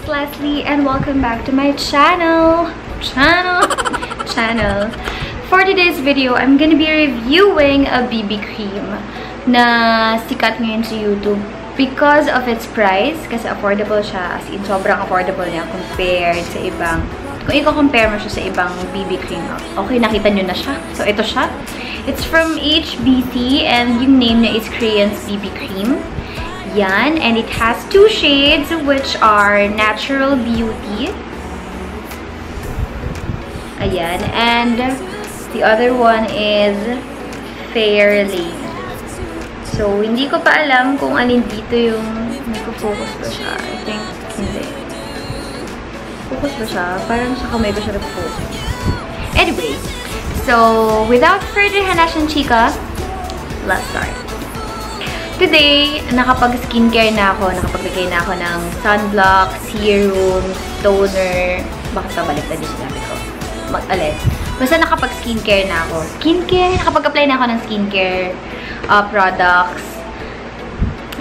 Leslie and welcome back to my channel. For today's video, I'm gonna be reviewing a BB cream na sikat ngayon sa YouTube because of its price, kasi affordable siya, as in sobrang affordable niya compared sa ibang, kung i-compare mo siya sa ibang BB cream. Okay, nakita nyo na siya. So ito siya. It's from HBC and yung name niya is Korean's BB cream. Yan, and it has two shades which are Natural Beauty. Ayan, and the other one is Fairly. So, hindi ko pa alam kung alin dito yung nagpo-focus ba siya. I think, hindi. Focus ba siya? Parang sa kamay ba siya nagpo-focus? Anyway, so, without further hanasyan, chika, let's start. Today, nakapag-skincare na ako. Nakapaglagay na ako ng sunblock, serum, toner. Bakit pabalik na din sinabi ko? Mag-alin. Basta nakapag-skincare na ako. Nakapag-apply na ako ng skincare products.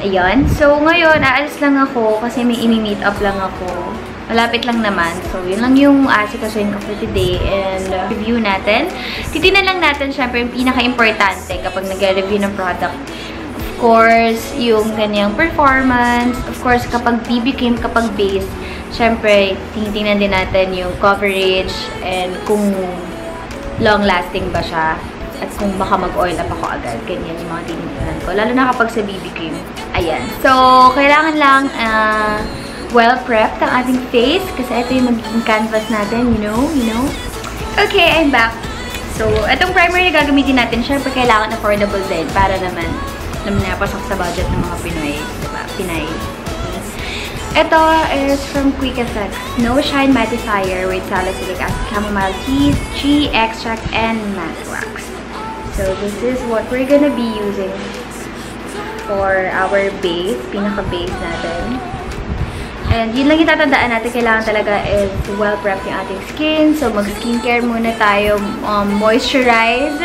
Ayan. So, ngayon, aalis lang ako kasi may imi-meet up lang ako. Malapit lang naman. So, yun lang yung asikasuhin ko for today. And review natin. Titignan lang natin, syempre, yung pinaka-importante kapag nag-review ng product. Of course, yung kanyang performance. Of course, kapag BB cream, kapag base, syempre, tinitingnan din natin yung coverage and kung long-lasting ba siya at kung baka mag-oil up ako agad. Ganyan yung mga tinitingnan ko. Lalo na kapag sa BB cream. Ayan. So, kailangan lang well-prepped ang ating face kasi ito yung magiging canvas natin, you know? Okay, I'm back. So, itong primer na gagamitin natin, syempre, kailangan affordable din para naman napasok sa budget ng mga Pinoy, diba? Pinay. Ito is from Quick Effects. No Shine Mattifier with Salicylic Acid, Chamomile Tea, Tree Extract, and Matte Wax. So, this is what we're gonna be using for our base, pinaka-base natin. And yun lang yung tatandaan natin, kailangan talaga is well-prepped yung ating skin. So, mag-skincare muna tayo, moisturize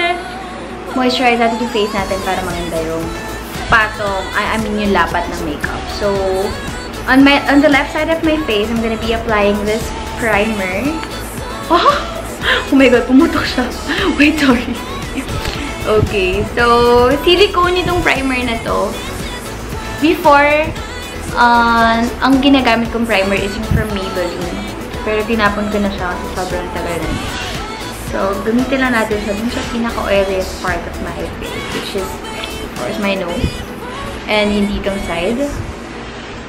natin yung face natin para maganda yung patong, yung lapat ng makeup. So, on the left side of my face, I'm gonna be applying this primer. Oh my god, pumutok siya. Wait, sorry. Okay, so, silicone itong primer na to. Before, ang ginagamit kong primer is yung from Maybelline. Pero tinapon ko na siya kasi sobrang tagal na niya. So, gamitin lang natin siya dun sa pinaka-oiliest part of my face, which is, of course, my nose. And yung ditong side.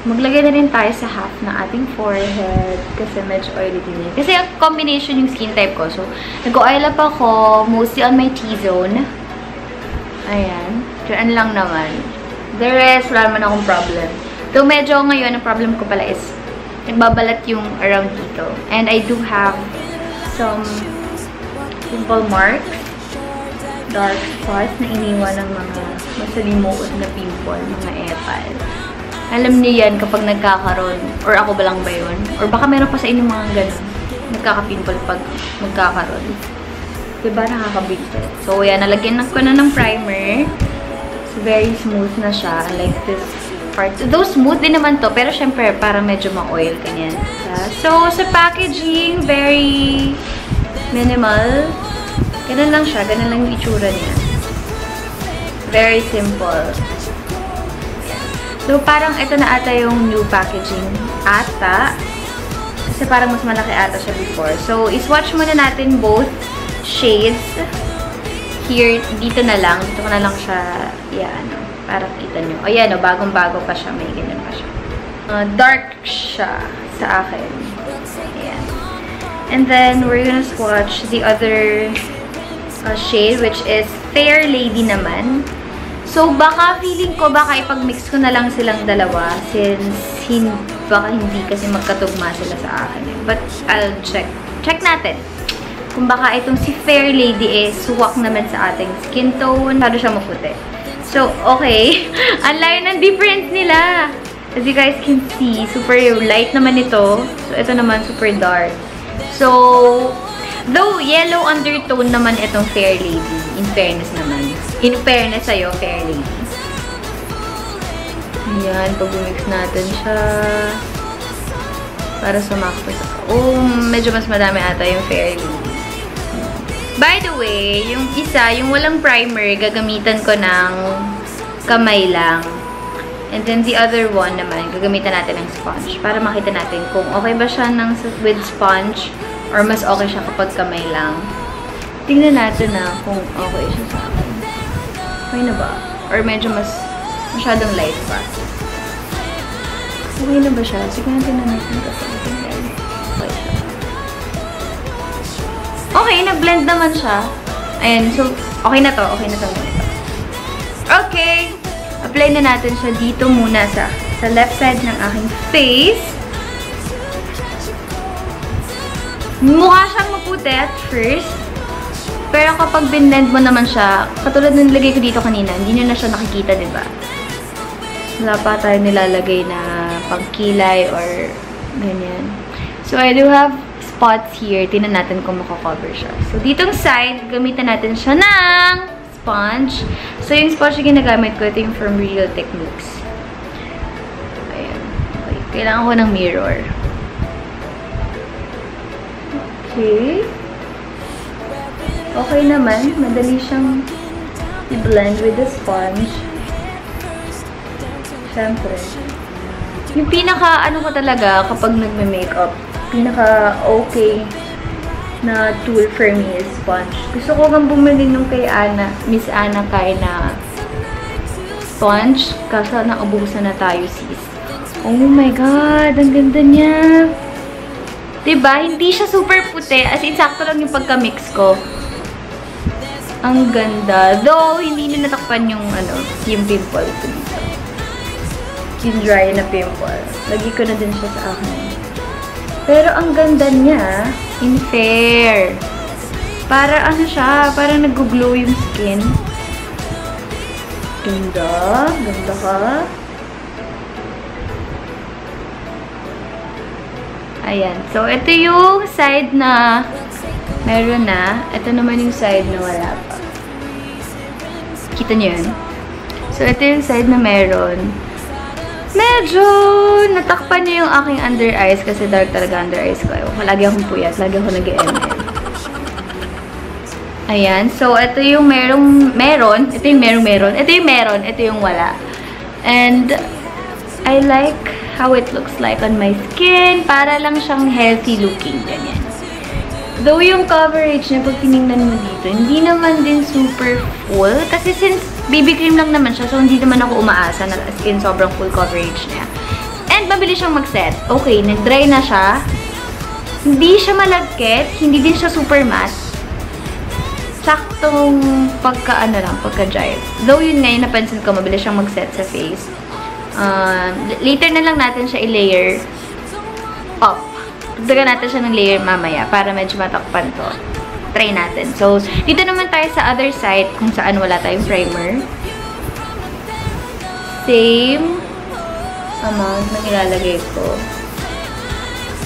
Maglagay na rin tayo sa half ng ating forehead kasi medyo oily din yun. Kasi ang combination yung skin type ko. So, nag-oil up ako mostly on my T-zone. Ayan. Diyan lang naman. The rest, wala naman akong problem. Though medyo ngayon, ang problem ko pala is nagbabalat yung around dito. And I do have some pimple marks, dark spots na iniwan ng mga masalimuot na pimple, mga epal. Alam niyo yan kapag nagkakaroon, or ako ba lang ba yun? Or baka meron pa sa inyo mga ganun, nagkaka-pimple pag magkakaroon. Diba nakakabigit? So yan, nalagyan ko na ng primer. So, very smooth na siya, like this part. Though smooth din naman to, pero syempre para medyo ma-oil kanyan. So sa packaging, very minimal. Ganun lang siya. Ganun lang yung itsura niya. Very simple. So, parang ito na ata yung new packaging. Ata. Kasi parang mas malaki ata siya before. So, iswatch muna natin both shades. Here, dito na lang. Dito ko na lang siya, yan, para kita nyo. O, yan, bagong-bago pa siya. May ganun pa siya. Dark siya sa akin. Ayan. And then, we're gonna swatch the other shade, which is Fair Lady naman. So, baka feeling ko, baka ipag-mix ko na lang silang dalawa since baka hindi kasi magkatugma sila sa akin. But, I'll check. Check natin. Kung baka itong si Fair Lady is swak naman sa ating skin tone. Masyado siya maputi. So, okay. Ang layo ng difference nila. As you guys can see, super light naman ito. So, ito naman super dark. So, though yellow undertone naman itong Fair Lady, in fairness naman. In fairness sa'yo, Fair Lady. Ayan, pag-mix natin siya. Para sumakto sa... Oh, medyo mas madami ata yung Fairly. By the way, yung isa, yung walang primer, gagamitan ko ng kamay lang. And then the other one naman, gagamitan natin ng sponge para makita natin kung okay ba siya with sponge or mas okay siya kapag kamay lang. Tingnan natin na kung okay siya sa akin. Okay na ba? Or medyo masyadong light pa. Okay na ba siya? Tingnan natin kasi. Okay siya. Okay, nag-blend naman siya. Ayan, so okay na to. Okay na to. Okay! Apply na natin siya dito muna sa left side ng aking face. Mukha siyang maputi at first. Pero kapag binlend mo naman siya, katulad ng nilagay ko dito kanina, hindi nyo na siya nakikita, diba? Wala pa tayo nilalagay na pangkilay or ganyan. So, I do have spots here. Tingnan natin kung makakover siya. So, ditong side, gamitan natin siya ng sponge. So, yung sponge na ginagamit ko, ito yung from Real Techniques. Ayan. Okay. Kailangan ko ng mirror. Okay. Okay naman. Madali siyang i-blend with the sponge. Siyempre. Yung pinaka-ano ko talaga kapag nagme-makeup, pinaka-okay na tool for me is sponge. Gusto ko kang bumili nung kay Miss Anna Kai na sponge. Kaso naubusan na tayo, sis. Oh my God! Ang ganda niya! Diba? Hindi siya super puti. As in, sakto lang yung pagka-mix ko. Ang ganda. Though, hindi na natakpan yung, yung pimple ko dito. Yung dry na pimple. Lagi ko na din siya sa akin. Pero ang ganda niya, in fair. Para ano siya, para nag-glow yung skin. Ganda. Ganda ka. Ayan. So, ito yung side na meron na. Ito naman yung side na wala pa. Kita niyo yun? So, ito yung side na meron. Medyo natakpan niya yung aking under eyes kasi dark talaga under eyes ko. Lagi akong puyat. Lagi ako nag-ML. Ayan. So, ito yung meron. Ito yung meron. Ito yung meron. Ito yung wala. And, I like how it looks like on my skin. Para lang siyang healthy looking. Ganyan. Though yung coverage niya, pag tinignan mo dito, hindi naman din super full. Kasi since BB cream lang naman siya, so hindi naman ako umaasa na as in sobrang full coverage niya. And mabilis siyang mag-set. Okay, nag-dry na siya. Hindi siya malagkit. Hindi din siya super matte. Saktong pagka-dry. Though yun nga, yung napansin ko, mabilis siyang mag-set sa face. Later na lang natin siya i-layer up. Dagdagan natin siya ng layer mamaya para medyo matakpan to. Try natin. So, dito naman tayo sa other side kung saan wala tayong primer. Same amount na ilalagay ko.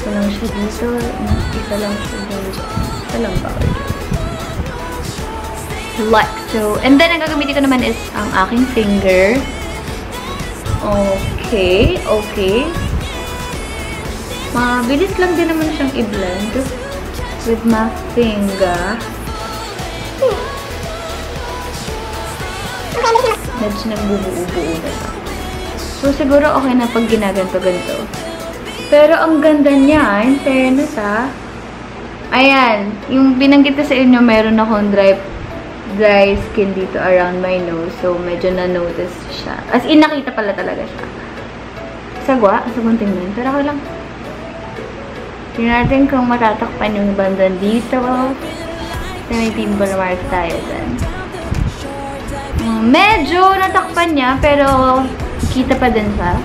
Ito lang siya dito. Isa lang siya dito. Isa lang ba? Like so. And then, ang gagamitin ko naman is ang aking finger. Okay. Okay. Mabilis lang din naman siyang i-blend with my finger. Medyo nagbubuo-buo na lang. So, siguro okay na pag ginaganto-ganto. Pero ang ganda niya, in fairness ha. Ayan, yung binanggit ko sa inyo, meron akong dry skin dito around my nose. So, medyo na-notice siya. As in, nakita pala talaga siya. Sagwa, sagwang tingnan. Pero ako lang. Tingnan natin kung matatakpan yung bandan dito. May pimple mark tayo dyan. Medyo natakpan niya, pero kita pa din siya.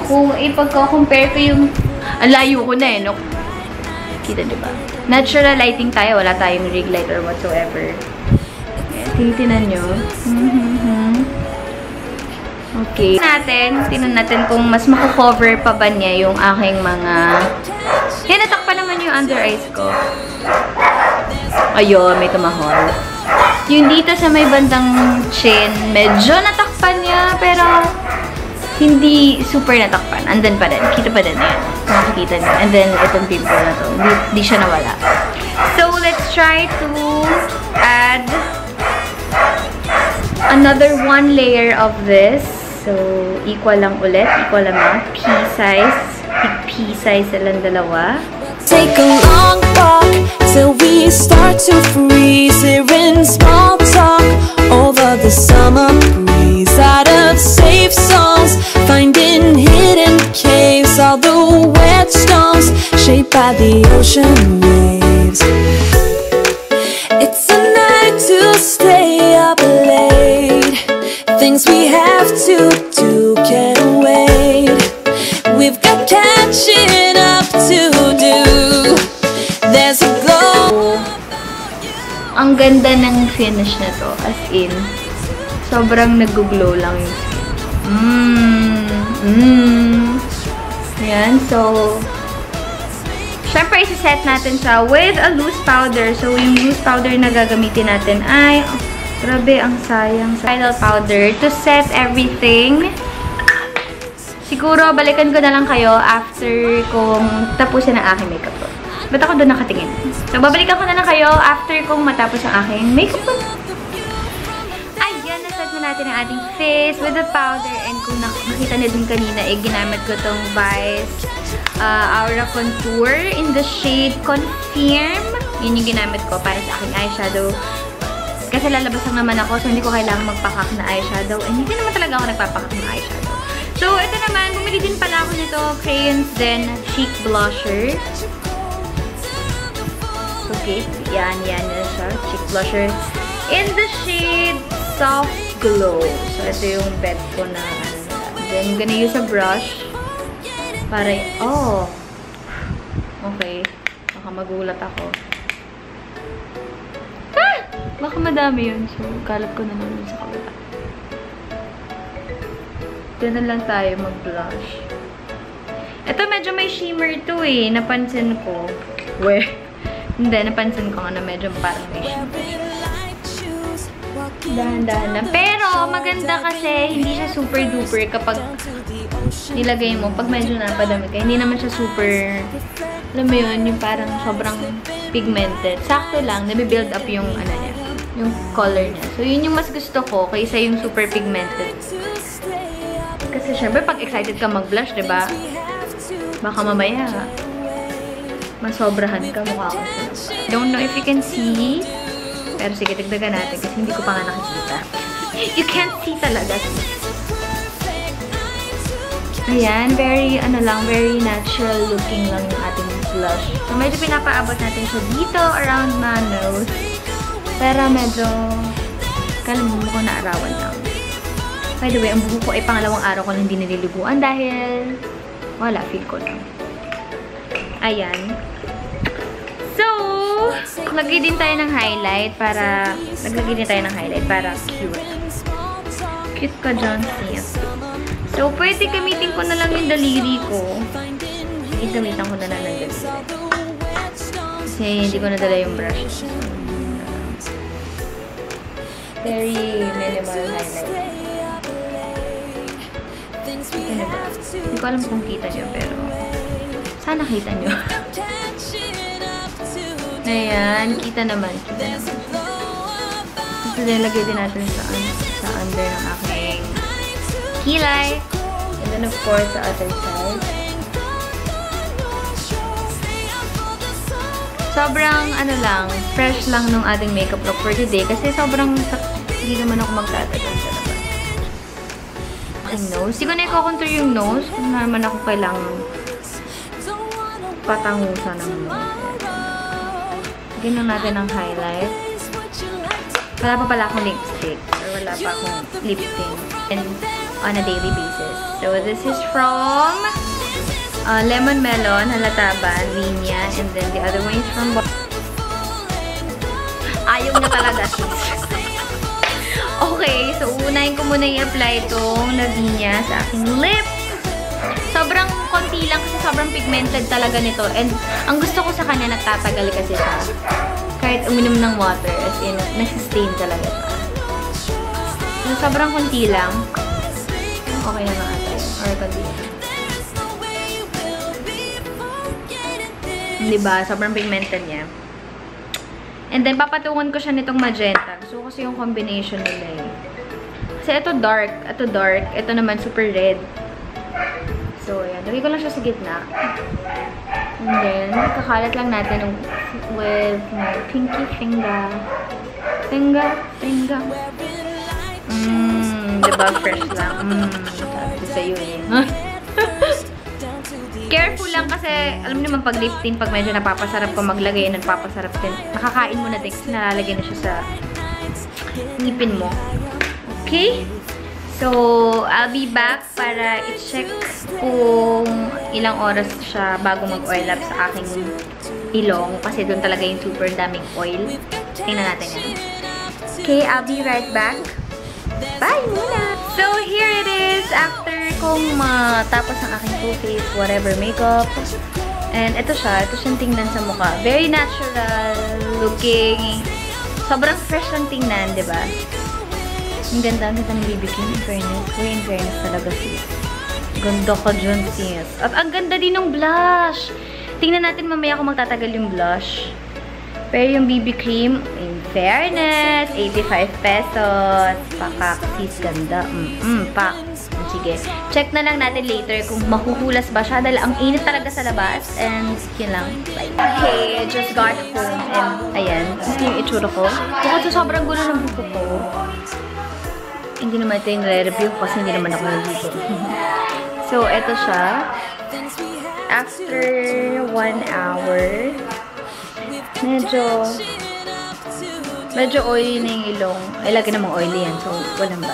Kung ipagko-compare ko yung... Alayo ko na eh, no? Kita diba? Natural lighting tayo. Wala tayong rig light or whatsoever. Tingnan nyo. Okay. Tingnan natin kung mas makakover pa ba niya yung aking mga... Yan, natakpan naman yung under eyes ko. Ayun, may tumahol. Yung dito sa may bandang chin, medyo natakpan niya, pero hindi super natakpan. Andun pa rin. Kita pa din. Ayan. Makikita niyo. And then, itong pimple na to. Hindi siya nawala. So, let's try to add another 1 layer of this. So, equal lang ulit. Equal amount. Pea size. Pea size silang dalawa. Take a long walk till we start to freeze here in small talk over the summer breeze. Out of safe songs, finding hidden caves, all the wet stones shaped by the ocean waves. It's a night to stay up late. Things we have to do can't wait. We've got catching up to do. There's a glow. Ang ganda ng finish na to. As in, sobrang nag-glow lang yung skin. Yan. So, syempre, isi-set natin siya with a loose powder. So, yung loose powder na gagamitin natin ay, grabe, ang sayang. Final powder to set everything. Siguro, balikan ko na lang kayo after kung tapusin ang aking makeup look. Ba't ako doon nakatingin? So, babalikan ko na lang kayo after kung matapos ang aking makeup look. Ayan, naset na natin ang ating face with the powder. And kung nakita niyo din kanina, ginamit ko tong Vice Aura Contour in the shade Confirm. Yun yung ginamit ko para sa aking eyeshadow. Kasi lalabas lang naman ako, so hindi ko kailangan magpakak na eyeshadow. And hindi naman talaga ako nagpapakak na eyeshadow. So, ito naman, bumili din pala ako nito, Crayons Den Cheek Blusher. Okay, yan na siya, cheek blusher. In the shade Soft Glow. So, ito yung bet ko na, then, I'm gonna use a brush. Para, okay. Baka magulat ako. Baka madami yun. So, kalat ko na naman sa kabila. Ganun lang tayo mag-blush. Ito, medyo may shimmer to eh. Napansin ko. Hindi, napansin ko nga na medyo parang may shimmer. Dahan-dahan lang. Pero, maganda kasi hindi siya super duper kapag nilagay mo. Pag medyo napadami ka, hindi naman siya super, alam mo yun, yung parang sobrang pigmented. Sakto lang, nabibuild up yung, niya, yung color niya. So, yun yung mas gusto ko kaysa yung super pigmented. Kasi syempre, pag excited ka mag-blush, diba? Baka mamaya, masobrahan ka, mukha ko. Don't know if you can see. Pero sige, tigdagan natin kasi hindi ko pa nga nakikita. You can't see talaga. Ayan, very natural looking lang yung ating blush. So, medyo pinapaabot natin siya dito, around my nose. Pero medyo, kalamin mo ko na arawan lang. By the way, ang buhok ko ay pangalawang araw ko lang hindi nililiguan dahil wala, feel ko lang. Ayan. So, naglagay din tayo ng highlight para cute. Cute ka dyan, sis. So, pwede gamitin ko na lang yung daliri ko. Gamitan ko na lang ng daliri. Kasi hindi ko nadala yung brush. Very minimal highlight. Hindi ko alam kung kita nyo, pero sana kita nyo. Ayan, kita naman. Ito nilagay din natin sa under ng aking kilay. And then, of course, sa other side. Sobrang, fresh lang nung ating makeup look for today. Kasi sobrang, hindi naman ako magtatagal sa labas. Ang nose. Hindi ko na i-contour yung nose. Kung naman ako kailangan patangusan ng nose. Lagyan natin ang highlight. Wala pa pala akong lipstick. Or wala pa akong lip tint. And on a daily basis. So, this is from Lemon Melon, Halataban, Linya. And then the other one is from... Ayaw niya talaga, sis. Okay, so unahin ko muna i-apply itong Lavinia sa aking lip. Sobrang konti lang kasi sobrang pigmented talaga nito. And ang gusto ko sa kanya, nagtatagal kasi siya. Kahit uminom ng water, as in, nag-sustain talaga siya. So, sobrang konti lang. okay na nga ata yun. Or conditioner. Diba? Sobrang pigmented niya. And then, papatungan ko siya nitong magenta. Gusto ko kasi yung combination nila eh. Kasi ito dark. Ito dark. Ito naman super red. So, ayan. Lagay ko lang siya sa gitna. And then, kakalat lang natin with my pinky finger. Finger. Diba? Fresh lang. Sabi ko sa'yo eh. Careful lang kasi, alam niyo naman pag lip tint, pag medyo napapasarap ko maglagay, napapasarap din. Nakakain mo na din kasi nalalagay na siya sa ngipin mo. Okay? So, I'll be back para i-check kung ilang oras siya bago mag-oil up sa aking ilong. Kasi doon talaga yung super daming oil. Tingnan natin yan. Okay, I'll be right back. Bye muna! So, here it is. After kong matapos ang aking full face, whatever, makeup. And ito siya. Ito siyang tingnan sa mukha. Very natural looking. Sobrang fresh lang tingnan, diba? Ang ganda ng BB cream. In fairness. In fairness talaga sis. Ganda ka dyan sis. At ang ganda din ng blush. Tingnan natin mamaya kung magtatagal yung blush. Pero yung BB cream, in fairness, 85 pesos. Pakak, sis, ganda. Pak. Sige. Check na lang natin later kung mahuhulas ba siya. Dahil ang init talaga sa labas. And yun lang. Okay, I just got home. And ayan. Ito yung itsura ko. Bukod sa sobrang gulo ng buko ko. Hindi naman ito yung re-review kasi hindi naman ako nandito. So, ito siya. After 1 hour, medyo oily na yung ilong. Ay, lagi namang oily yan. So, walang ba?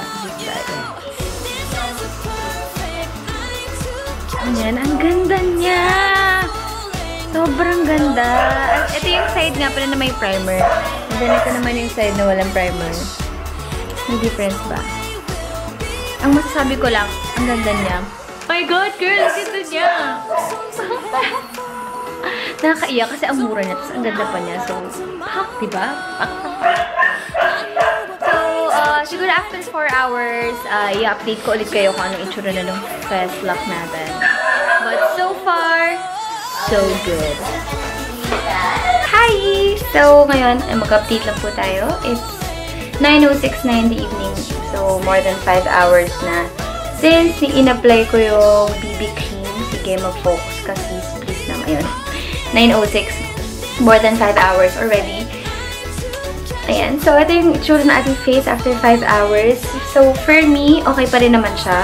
Ayan, ang ganda niya! Sobrang ganda! At ito yung side nga pala na may primer. And then, ito naman yung side na walang primer. May difference ba? Ang masasabi ko lang, ang ganda niya. Oh my God, girl! Ang ganda niya! Nakakaiyak kasi ang mura niya. Tapos ang ganda pa niya. So, pak, diba? Pak. So, siguro after 4 hours, i-update ko ulit kayo kung anong itsura na ng face lock natin. But so far, so good. Hi! So, ngayon, mag-update lang po tayo. It's 9:06 na in the evening. So, more than 5 hours na. Since in-apply ko yung BB cream, sige, mag-focus kasi please na ngayon. 9:06. More than 5 hours already. Ayan. So, ito yung itsura na ating face after 5 hours. So, for me, okay pa rin naman siya.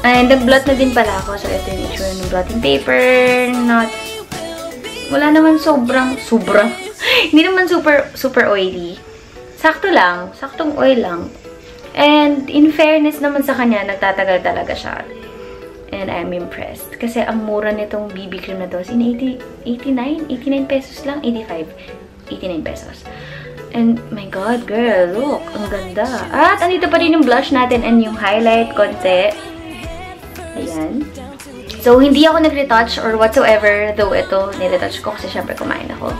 And, nag-blot na din pala ako. So, ito yung itsura ng blotting paper. Wala naman sobrang. Hindi naman super oily. Sakto lang. Saktong oil lang. And, in fairness naman sa kanya, nagtatagal talaga siya. And I'm impressed. Kasi ang mura nitong BB cream na to is 89 pesos lang. 89 pesos. And, my God, girl, look. Ang ganda. At, andito pa rin yung blush natin and yung highlight konti. Ayan. So, hindi ako nag-retouch or whatsoever. Though, ito, niretouch ko kasi syempre kumain ako.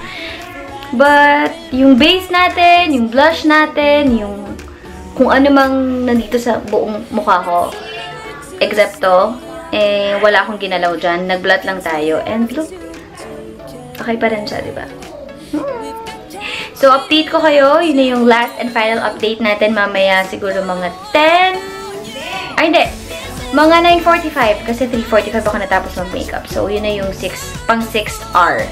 But, yung base natin, yung blush natin, yung kung ano mang nandito sa buong mukha ko, except to, eh, wala akong ginalaw dyan. Nag-blot lang tayo. And look, okay pa rin siya, diba? So, update ko kayo. Yun na yung last and final update natin. Mamaya siguro mga 10. Ay, hindi. Mga 9:45. Kasi 3:45 ako natapos mag-makeup. So, yun na yung pang 6th hour.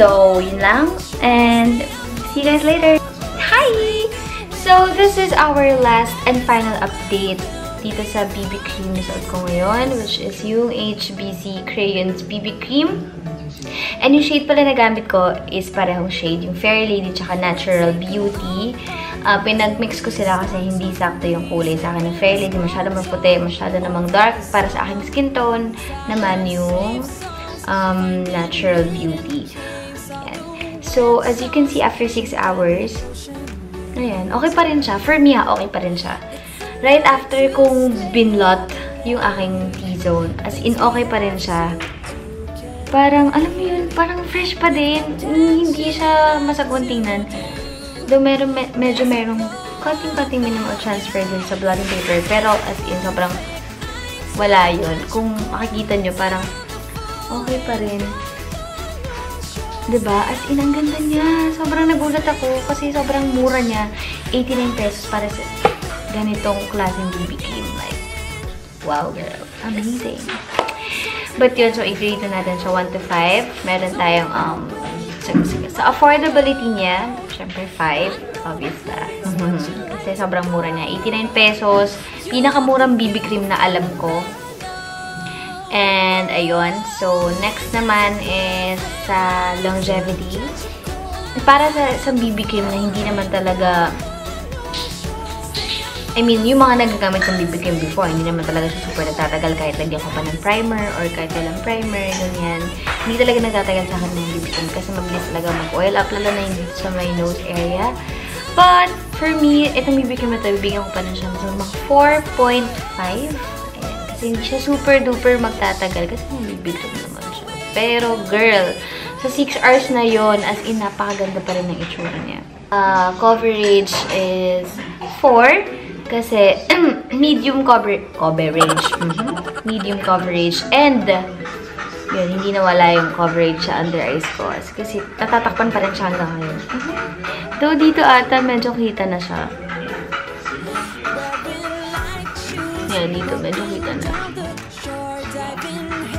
So, yun lang. And, see you guys later. Hi! So, this is our last and final update dito sa BB cream na suot ko ngayon, which is yung HBC Crayons BB Cream. And yung shade pala na gamit ko is parehong shade, yung Fair Lady tsaka Natural Beauty. Pinag-mix ko sila kasi hindi sakto yung kulay sa akin ng Fair Lady. Masyado maputi, masyado namang dark. Para sa aking skin tone, naman yung Natural Beauty. Ayan. So, as you can see, after 6 hours, ayan, okay pa rin siya. For me, okay pa rin siya. Right after kong binlot yung aking T-zone, as in, okay pa rin siya. Parang, alam mo yun, parang fresh pa din. Hindi siya masagwan tingnan. Though medyo merong konting minimal transfer dun sa blotting paper. Pero, as in, sobrang wala yun. Kung makikita nyo, parang okay pa rin. Diba? As in, ang ganda niya. Sobrang nagulat ako kasi sobrang mura niya. 89 pesos para sa ganitong klaseng BB cream. Like, wow, girl. Amazing. But yun, so i-rate natin sa 1 to 5. Meron tayong, sa affordability niya, syempre 5. Obvious na. Kasi sobrang mura niya. 89 pesos. Pinakamurang BB cream na alam ko. And, ayun. So, next naman is sa longevity. Para sa BB cream na hindi naman talaga, I mean, yung mga nagagamit ng BB cream before, hindi naman talaga siya super nagtatagal kahit lagyan ko pa ng primer or kahit walang primer, ganyan. Hindi talaga nagtatagal sa akin ng BB cream kasi mabilis talaga mag-oil up, lalo na yung sa my nose area. But, for me, itong BB cream na ito, bibigyan ko pa na siya ng mga 4.5. Hindi siya super duper magtatagal kasi bibig naman siya. Pero, girl, sa 6 hours na yon, as in, napakaganda pa rin ng itsura niya. Coverage is 4 kasi medium coverage. Medium coverage. And, yun, hindi nawala yung coverage sa under eyes ko. Kasi natatakpan pa rin siya hanggang ngayon. Though dito ata, medyo kita na siya. Yan, dito. Medyo kita na.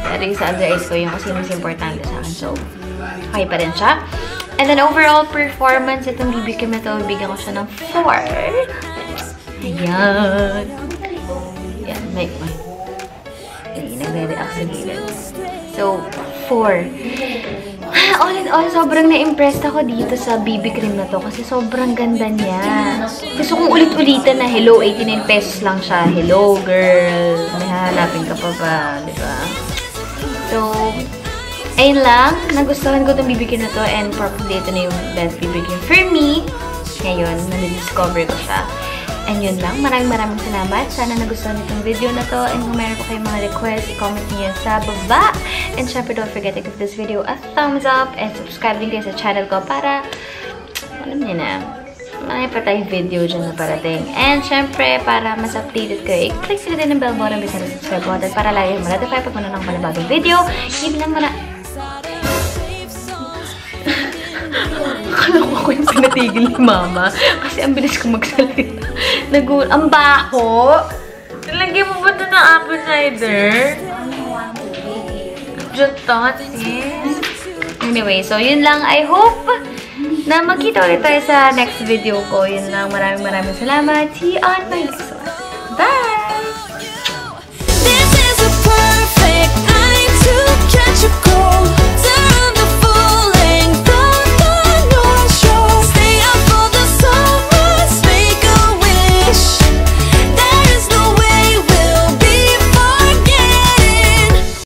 Pero yung sa under eyes ko, yung kasi mas importante sa akin. So, okay pa rin siya. And then, overall performance, itong BB cream na ito, bigyan ko siya ng 4. Ayan. Ayan, may. Ay, nagre-react sa gilid. So, 4. All in all, sobrang na-impressed ako dito sa BB cream na to kasi sobrang ganda niya. Gusto kong ulit-ulitan na, hello, 89 pesos lang siya. Hello, girl. May hahanapin ka pa ba, di ba? So, ayun lang. Nagustuhan ko itong BB cream na to and probably ito na yung best BB cream for me. Ngayon, na-discover ko siya. And yun lang. Maraming salamat. Sana nagustuhan itong video na to. And kung meron po kayong mga requests, i-comment niyo yan sa baba. And syempre, don't forget to give this video a thumbs up. And subscribe din kayo sa channel ko para, alam niyo na, marami pa tayong video dyan na parating. And syempre, para mas updated kayo, i-click sila din ng bell button bisa ng subscribe button para lagi yung ma-notify pag muna ng panibagong video. Hindi lang akala ko yung pinatigil ni Mama. Kasi ang bilis ko magsalita. Ang baho! Nalagyan mo ba ito ng apple cider? Just thought, sis. Anyway, so yun lang. I hope na magkita ulit tayo sa next video ko. Yun lang. Maraming salamat. See you on my next